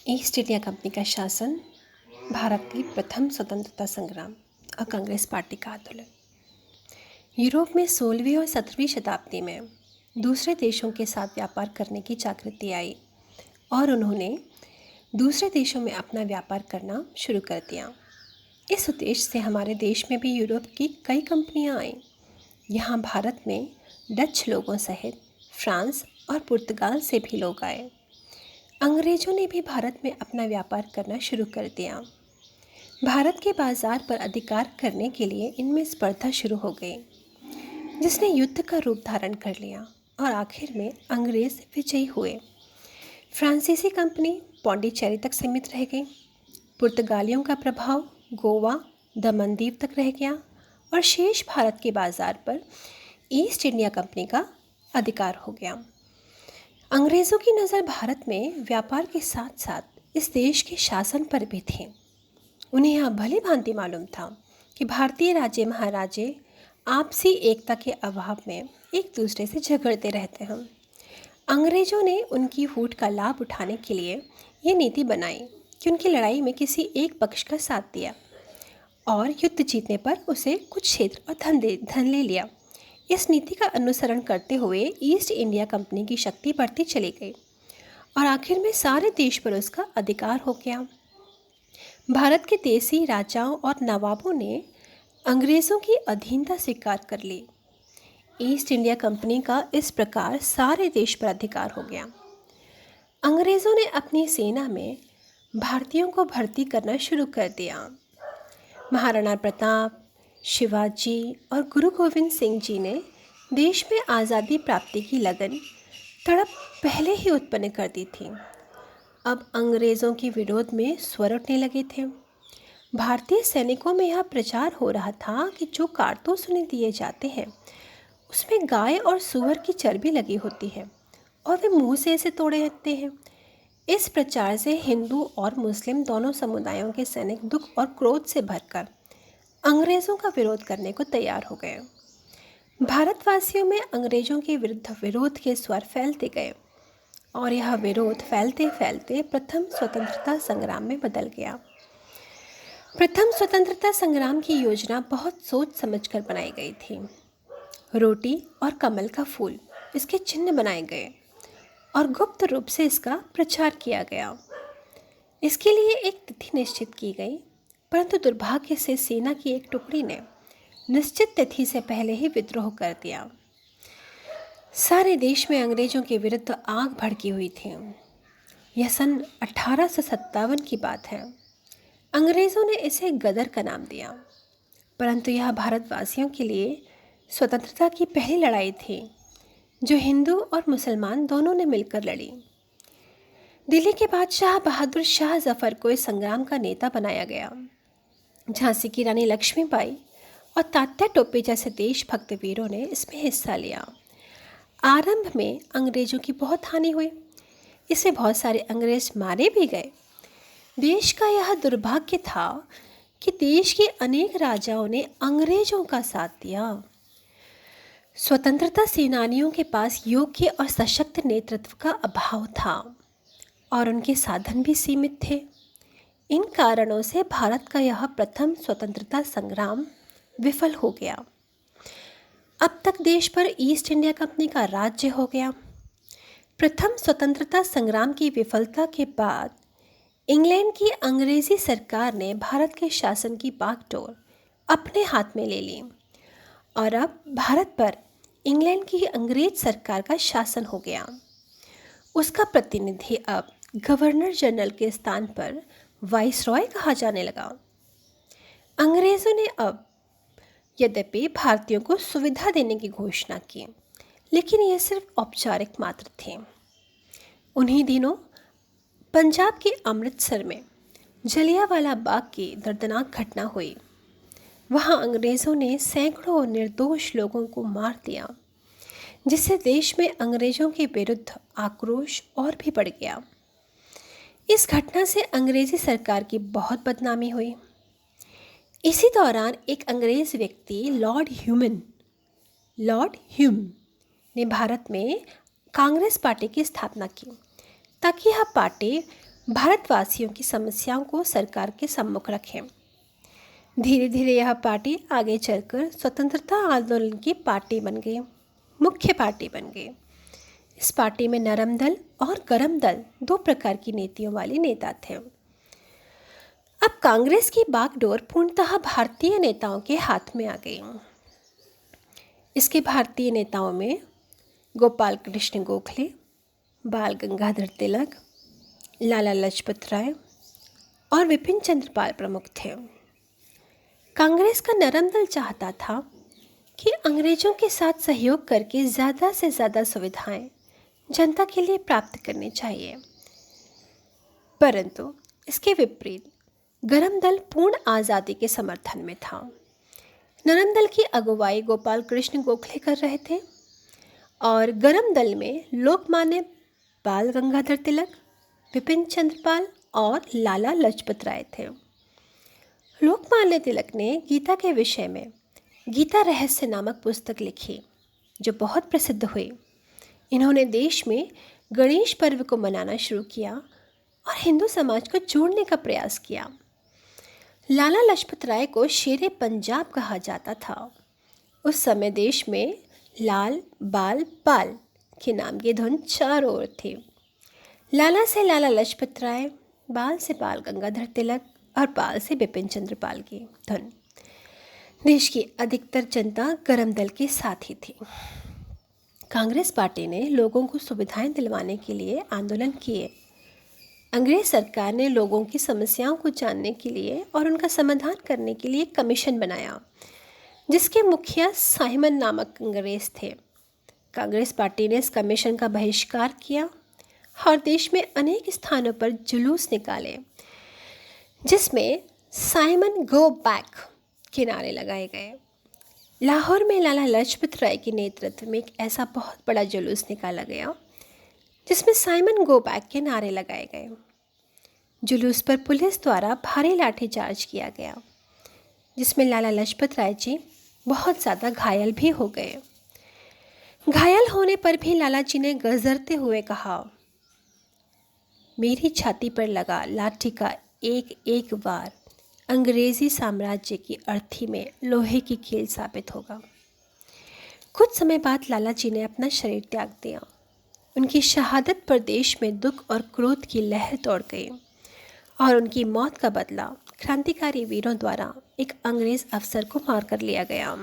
East India company का शासन, भारत की प्रथम स्वतंत्रता संग्राम और कांग्रेस पार्टी का आंदोलन। यूरोप में 16वीं और 17वीं शताब्दी में दूसरे देशों के साथ व्यापार करने की जागृति आई और उन्होंने दूसरे देशों में अपना व्यापार करना शुरू कर दिया। इस उद्देश्य से हमारे देश में भी यूरोप की कई कंपनियां आईं। यहाँ भारत में डच लोगों सहित फ्रांस और पुर्तगाल से भी लोग आए। अंग्रेजों ने भी भारत में अपना व्यापार करना शुरू कर दिया। भारत के बाजार पर अधिकार करने के लिए इनमें स्पर्धा शुरू हो गई, जिसने युद्ध का रूप धारण कर लिया और आखिर में अंग्रेज विजयी हुए। फ्रांसीसी कंपनी पौंडीचेरी तक सीमित रह गई। पुर्तगालियों का प्रभाव गोवा, दमन द्वीप तक रह गया और शेष भारत के बाजार पर ईस्ट इंडिया कंपनी का अधिकार हो गया। अंग्रेज़ों की नज़र भारत में व्यापार के साथ साथ इस देश के शासन पर भी थी। उन्हें यह भली भांति मालूम था कि भारतीय राजे महाराजे आपसी एकता के अभाव में एक दूसरे से झगड़ते रहते हैं। अंग्रेज़ों ने उनकी फूट का लाभ उठाने के लिए ये नीति बनाई कि उनकी लड़ाई में किसी एक पक्ष का साथ दिया और युद्ध जीतने पर उसे कुछ क्षेत्र और धन ले लिया। इस नीति का अनुसरण करते हुए ईस्ट इंडिया कंपनी की शक्ति बढ़ती चली गई और आखिर में सारे देश पर उसका अधिकार हो गया। भारत के देसी राजाओं और नवाबों ने अंग्रेज़ों की अधीनता स्वीकार कर ली। ईस्ट इंडिया कंपनी का इस प्रकार सारे देश पर अधिकार हो गया। अंग्रेज़ों ने अपनी सेना में भारतीयों को भर्ती करना शुरू कर दिया। महाराणा प्रताप, शिवाजी और गुरु गोविंद सिंह जी ने देश में आज़ादी प्राप्ति की लगन तड़प पहले ही उत्पन्न कर दी थी। अब अंग्रेज़ों के विरोध में स्वर उठने लगे थे। भारतीय सैनिकों में यह प्रचार हो रहा था कि जो कारतूस उन्हें दिए जाते हैं उसमें गाय और सूअर की चर्बी लगी होती है और वे मुंह से इसे तोड़े रखते हैं। इस प्रचार से हिंदू और मुस्लिम दोनों समुदायों के सैनिक दुख और क्रोध से भरकर अंग्रेज़ों का विरोध करने को तैयार हो गए। भारतवासियों में अंग्रेज़ों के विरुद्ध विरोध के स्वर फैलते गए और यह विरोध फैलते फैलते प्रथम स्वतंत्रता संग्राम में बदल गया। प्रथम स्वतंत्रता संग्राम की योजना बहुत सोच समझकर बनाई गई थी। रोटी और कमल का फूल इसके चिन्ह बनाए गए और गुप्त रूप से इसका प्रचार किया गया। इसके लिए एक तिथि निश्चित की गई, परंतु दुर्भाग्य से सेना की एक टुकड़ी ने निश्चित तिथि से पहले ही विद्रोह कर दिया। सारे देश में अंग्रेजों के विरुद्ध आग भड़की हुई थी। यह सन 1857 की बात है। अंग्रेज़ों ने इसे गदर का नाम दिया, परंतु यह भारतवासियों के लिए स्वतंत्रता की पहली लड़ाई थी जो हिंदू और मुसलमान दोनों ने मिलकर लड़ी। दिल्ली के बादशाह बहादुर शाह जफ़र को इस संग्राम का नेता बनाया गया। झांसी की रानी लक्ष्मीबाई और तात्या टोपे जैसे देशभक्त वीरों ने इसमें हिस्सा लिया। आरंभ में अंग्रेज़ों की बहुत हानि हुई। इसमें बहुत सारे अंग्रेज़ मारे भी गए। देश का यह दुर्भाग्य था कि देश के अनेक राजाओं ने अंग्रेज़ों का साथ दिया। स्वतंत्रता सेनानियों के पास योग्य और सशक्त नेतृत्व का अभाव था और उनके साधन भी सीमित थे। इन कारणों से भारत का यह प्रथम स्वतंत्रता संग्राम विफल हो गया। अब तक देश पर ईस्ट इंडिया कंपनी का राज्य हो गया। प्रथम स्वतंत्रता संग्राम की विफलता के बाद इंग्लैंड की अंग्रेजी सरकार ने भारत के शासन की बागडोर अपने हाथ में ले ली और अब भारत पर इंग्लैंड की अंग्रेज सरकार का शासन हो गया। उसका प्रतिनिधि अब गवर्नर जनरल के स्थान पर वाइसरॉय कहा जाने लगा। अंग्रेज़ों ने अब यद्यपि भारतीयों को सुविधा देने की घोषणा की, लेकिन यह सिर्फ औपचारिक मात्र थे। उन्हीं दिनों पंजाब के अमृतसर में जलियांवाला बाग की दर्दनाक घटना हुई। वहाँ अंग्रेज़ों ने सैकड़ों निर्दोष लोगों को मार दिया, जिससे देश में अंग्रेज़ों के विरुद्ध आक्रोश और भी बढ़ गया। इस घटना से अंग्रेज़ी सरकार की बहुत बदनामी हुई। इसी दौरान एक अंग्रेज़ व्यक्ति लॉर्ड ह्यूम ने भारत में कांग्रेस पार्टी की स्थापना की ताकि यह पार्टी भारतवासियों की समस्याओं को सरकार के सम्मुख रखें। धीरे धीरे यह पार्टी आगे चलकर स्वतंत्रता आंदोलन की पार्टी बन गई, मुख्य पार्टी बन गई। इस पार्टी में नरम दल और गरम दल दो प्रकार की नीतियों वाले नेता थे। अब कांग्रेस की बागडोर पूर्णतः भारतीय नेताओं के हाथ में आ गई। इसके भारतीय नेताओं में गोपाल कृष्ण गोखले, बाल गंगाधर तिलक, लाला लाजपत राय और विपिन चंद्र पाल प्रमुख थे। कांग्रेस का नरम दल चाहता था कि अंग्रेजों के साथ सहयोग करके ज़्यादा से ज़्यादा सुविधाएं जनता के लिए प्राप्त करनी चाहिए, परंतु इसके विपरीत गरम दल पूर्ण आज़ादी के समर्थन में था। नरम दल की अगुवाई गोपाल कृष्ण गोखले कर रहे थे और गरम दल में लोकमान्य बाल गंगाधर तिलक, विपिन चंद्र पाल और लाला लाजपत राय थे। लोकमान्य तिलक ने गीता के विषय में गीता रहस्य नामक पुस्तक लिखी, जो बहुत प्रसिद्ध हुई। इन्होंने देश में गणेश पर्व को मनाना शुरू किया और हिंदू समाज को जोड़ने का प्रयास किया। लाला लाजपत राय को शेरे पंजाब कहा जाता था। उस समय देश में लाल बाल पाल के नाम की धुन चारों ओर थी। लाला से लाला लाजपत राय, बाल से बाल गंगाधर तिलक और पाल से बिपिन चंद्र पाल की धुन। देश की अधिकतर जनता गरम दल के साथ ही थी। कांग्रेस पार्टी ने लोगों को सुविधाएं दिलवाने के लिए आंदोलन किए। अंग्रेज सरकार ने लोगों की समस्याओं को जानने के लिए और उनका समाधान करने के लिए एक कमीशन बनाया, जिसके मुखिया साइमन नामक अंग्रेज थे। कांग्रेस पार्टी ने इस कमीशन का बहिष्कार किया और देश में अनेक स्थानों पर जुलूस निकाले, जिसमें साइमन गो बैक के नारे लगाए गए। लाहौर में लाला लाजपत राय के नेतृत्व में एक ऐसा बहुत बड़ा जुलूस निकाला गया जिसमें साइमन गो बैक के नारे लगाए गए। जुलूस पर पुलिस द्वारा भारी लाठीचार्ज किया गया, जिसमें लाला लाजपत राय जी बहुत ज़्यादा घायल भी हो गए। घायल होने पर भी लाला जी ने गरजते हुए कहा, मेरी छाती पर लगा लाठी का एक एक वार अंग्रेजी साम्राज्य की अर्थी में लोहे की कील साबित होगा। कुछ समय बाद लाला जी ने अपना शरीर त्याग दिया। उनकी शहादत पर देश में दुख और क्रोध की लहर दौड़ गई और उनकी मौत का बदला क्रांतिकारी वीरों द्वारा एक अंग्रेज अफसर को मारकर लिया गया।